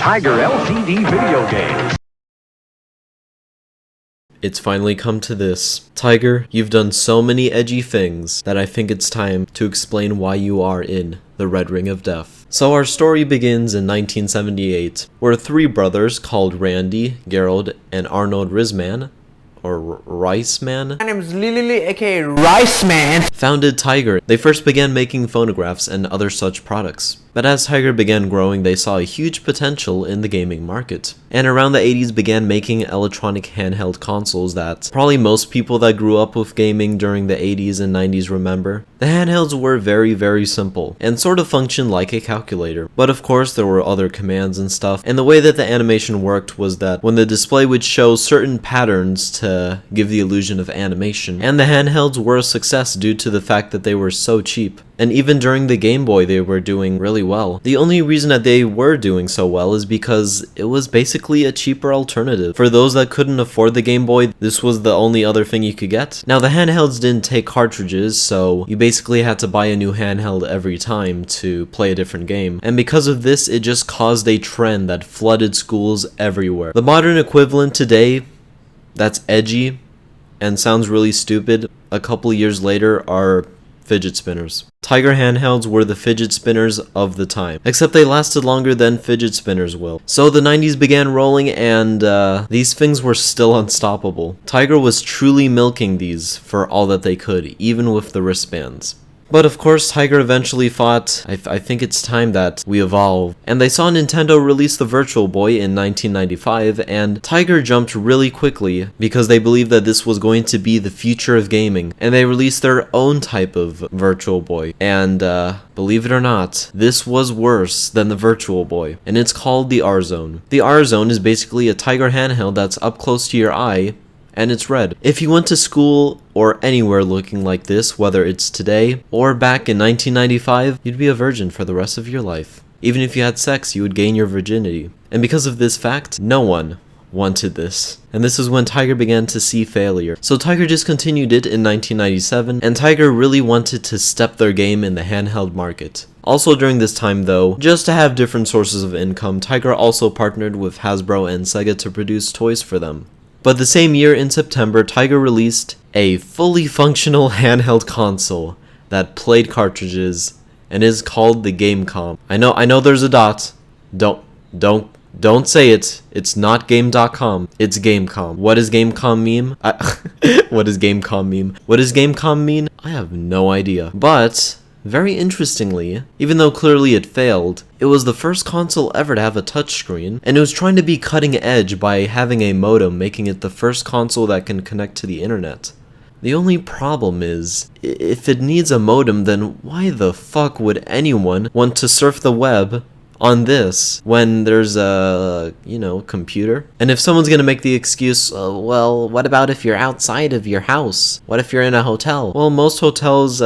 Tiger LCD video games. It's finally come to this. Tiger, you've done so many edgy things that I think it's time to explain why you are in the Red Ring of Death. So our story begins in 1978, where three brothers called Randy, Gerald, and Arnold Risman, or Riceman? My name is Lily, aka Riceman. Founded Tiger. They first began making phonographs and other such products. But as Tiger began growing, they saw a huge potential in the gaming market. And around the 80s began making electronic handheld consoles that probably most people that grew up with gaming during the 80s and 90s remember. The handhelds were very simple and sort of functioned like a calculator. But of course there were other commands and stuff, and the way that the animation worked was that when the display would show certain patterns to give the illusion of animation. And the handhelds were a success due to the fact that they were so cheap. And even during the Game Boy they were doing really well. The only reason that they were doing so well is because it was basically a cheaper alternative. For those that couldn't afford the Game Boy, this was the only other thing you could get. Now the handhelds didn't take cartridges, so you basically had to buy a new handheld every time to play a different game. And because of this, it just caused a trend that flooded schools everywhere. The modern equivalent today that's edgy and sounds really stupid a couple years later are fidget spinners. Tiger handhelds were the fidget spinners of the time, except they lasted longer than fidget spinners will. So the 90s began rolling and these things were still unstoppable. Tiger was truly milking these for all that they could, even with the wristbands. But of course, Tiger eventually thought, I think it's time that we evolve. And they saw Nintendo release the Virtual Boy in 1995, and Tiger jumped really quickly because they believed that this was going to be the future of gaming. And they released their own type of Virtual Boy. And believe it or not, this was worse than the Virtual Boy. And it's called the R-Zone. The R-Zone is basically a Tiger handheld that's up close to your eye, and it's red. If you went to school or anywhere looking like this, whether it's today or back in 1995, you'd be a virgin for the rest of your life. Even if you had sex, you would gain your virginity. And because of this fact, no one wanted this. And this is when Tiger began to see failure. So Tiger discontinued it in 1997, and Tiger really wanted to step their game in the handheld market. Also during this time though, just to have different sources of income, Tiger also partnered with Hasbro and Sega to produce toys for them. But the same year in September, Tiger released a fully functional handheld console that played cartridges and is called the Comm. I know there's a dot. Don't say it. It's not game.com. It's Comm. What does Comm mean? What does Comm mean? What does Comm mean? I have no idea. But very interestingly, even though clearly it failed, it was the first console ever to have a touchscreen, and it was trying to be cutting edge by having a modem, making it the first console that can connect to the internet. The only problem is, if it needs a modem, then why the fuck would anyone want to surf the web on this when there's a, computer? And if someone's gonna make the excuse, well, what about if you're outside of your house? What if you're in a hotel? Well, most hotels,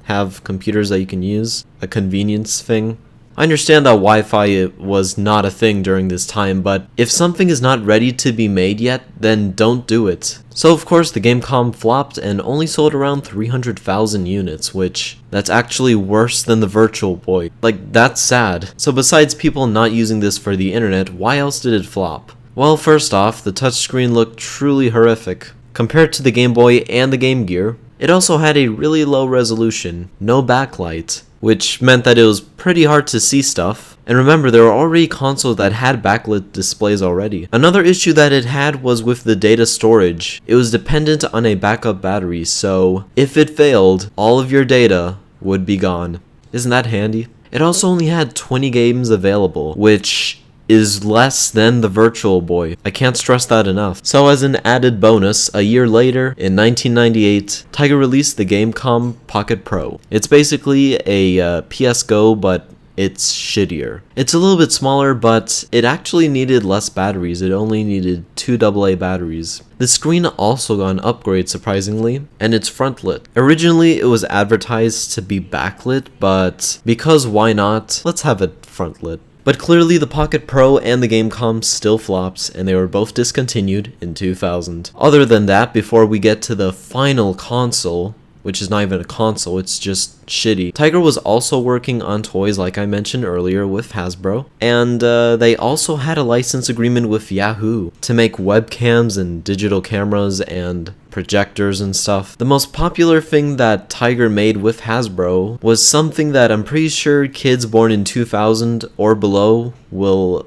have computers that you can use, a convenience thing. I understand that Wi-Fi was not a thing during this time, but if something is not ready to be made yet, then don't do it. So of course the Comm flopped and only sold around 300,000 units, which that's actually worse than the Virtual Boy. Like, that's sad. So besides people not using this for the internet, why else did it flop? Well, first off, the touchscreen looked truly horrific. Compared to the Game Boy and the Game Gear, it also had a really low resolution, no backlight, which meant that it was pretty hard to see stuff. And remember, there were already consoles that had backlit displays already. Another issue that it had was with the data storage. It was dependent on a backup battery, so if it failed, all of your data would be gone. Isn't that handy? It also only had 20 games available, which is less than the Virtual Boy. I can't stress that enough. So as an added bonus, a year later, in 1998, Tiger released the Comm Pocket Pro. It's basically a PS Go, but it's shittier. It's a little bit smaller, but it actually needed less batteries. It only needed 2 AA batteries. The screen also got an upgrade, surprisingly, and it's front lit. Originally, it was advertised to be backlit, but because why not, let's have it front lit. But clearly the Pocket Pro and the Comm still flopped, and they were both discontinued in 2000. Other than that, before we get to the final console, which is not even a console, it's just shitty. Tiger was also working on toys like I mentioned earlier with Hasbro, and they also had a license agreement with Yahoo to make webcams and digital cameras and projectors and stuff. The most popular thing that Tiger made with Hasbro was something that I'm pretty sure kids born in 2000 or below will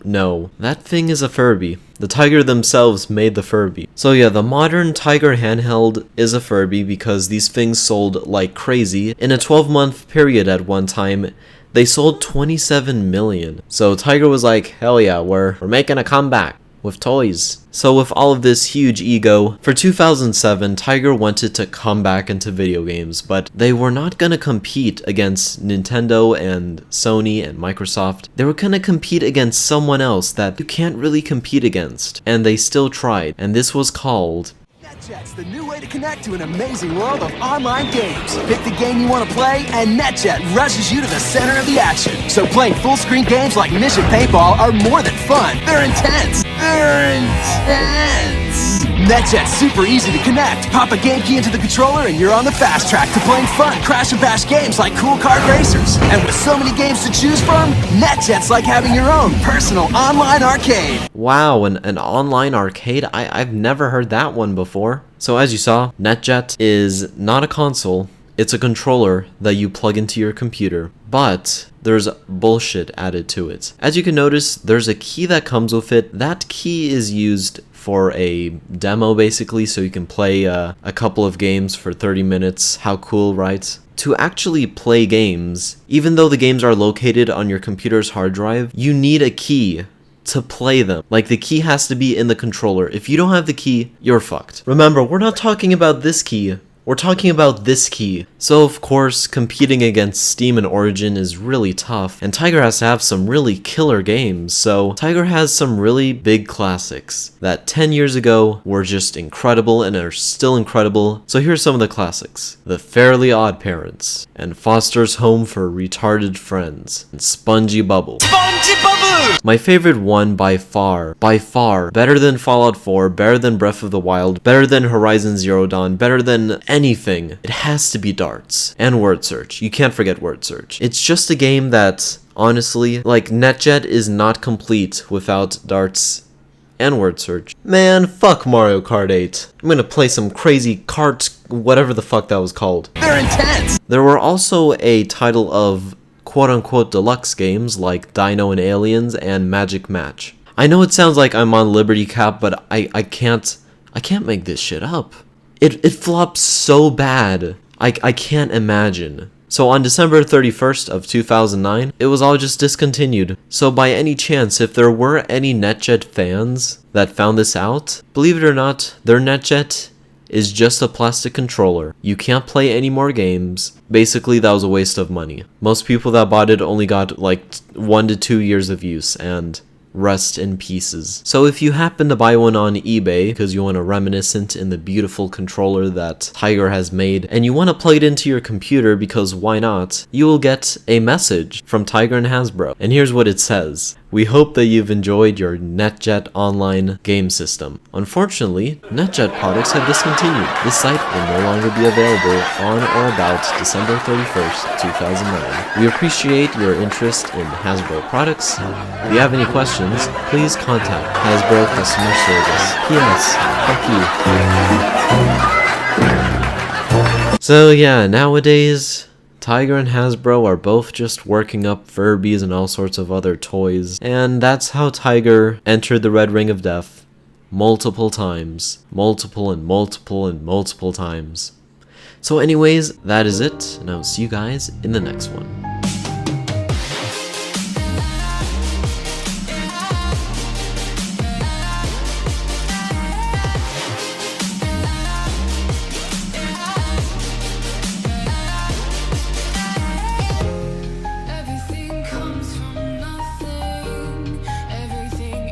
know. That thing is a Furby. The Tiger themselves made the Furby. So yeah, the modern Tiger handheld is a Furby because these things sold like crazy. In a 12-month period at one time, they sold 27 million. So Tiger was like, hell yeah, we're making a comeback with toys. So with all of this huge ego, for 2007, Tiger wanted to come back into video games, but they were not gonna compete against Nintendo and Sony and Microsoft. They were gonna compete against someone else that you can't really compete against, and they still tried, and this was called NetJet's the new way to connect to an amazing world of online games. Pick the game you want to play, and NetJet rushes you to the center of the action. So playing full-screen games like Mission Paintball are more than fun. They're intense. NetJet's super easy to connect. Pop a game key into the controller and you're on the fast track to playing fun crash and bash games like Cool Kart Racers. And with so many games to choose from, NetJet's like having your own personal online arcade. wow, an online arcade? I've never heard that one before. So as you saw, NetJet is not a console, it's a controller that you plug into your computer, but there's bullshit added to it. As you can notice, there's a key that comes with it. That key is used for a demo basically, so you can play a couple of games for 30 minutes. How cool, right? To actually play games, even though the games are located on your computer's hard drive, you need a key to play them. Like, the key has to be in the controller. If you don't have the key, you're fucked. Remember, we're not talking about this key. We're talking about this key. So of course, competing against Steam and Origin is really tough, and Tiger has to have some really killer games, so Tiger has some really big classics that 10 years ago were just incredible and are still incredible. So here's some of the classics. The Fairly Odd Parents, and Foster's Home for Retarded Friends, and Spongy Bubble. My favorite one by far, better than Fallout 4, better than Breath of the Wild, better than Horizon Zero Dawn, better than anything, it has to be darts. And word search. You can't forget word search. It's just a game that, honestly, like, NetJet is not complete without darts and word search. Man, fuck Mario Kart 8. I'm gonna play some crazy kart, whatever the fuck that was called. They're intense! There were also a title of quote-unquote deluxe games like Dino and Aliens and Magic Match. I know it sounds like I'm on Liberty Cap, but I can't make this shit up. It flopped so bad. I can't imagine. So on December 31st of 2009, it was all just discontinued. So by any chance, if there were any NetJet fans that found this out, believe it or not, their NetJet is just a plastic controller. You can't play any more games. Basically, that was a waste of money. Most people that bought it only got like 1 to 2 years of use, and rest in pieces. So if you happen to buy one on eBay because you want a reminiscent in the beautiful controller that Tiger has made, and you want to plug it into your computer because why not, you will get a message from Tiger and Hasbro. And here's what it says. We hope that you've enjoyed your NetJet online game system. Unfortunately, NetJet products have discontinued. This site will no longer be available on or about December 31st, 2009. We appreciate your interest in Hasbro products. If you have any questions, please contact Hasbro Customer Service. P.S. Fuck you. So yeah, nowadays, Tiger and Hasbro are both just working up Furbies and all sorts of other toys, and that's how Tiger entered the Red Ring of Death multiple times. Multiple times. So anyways, that is it, and I'll see you guys in the next one.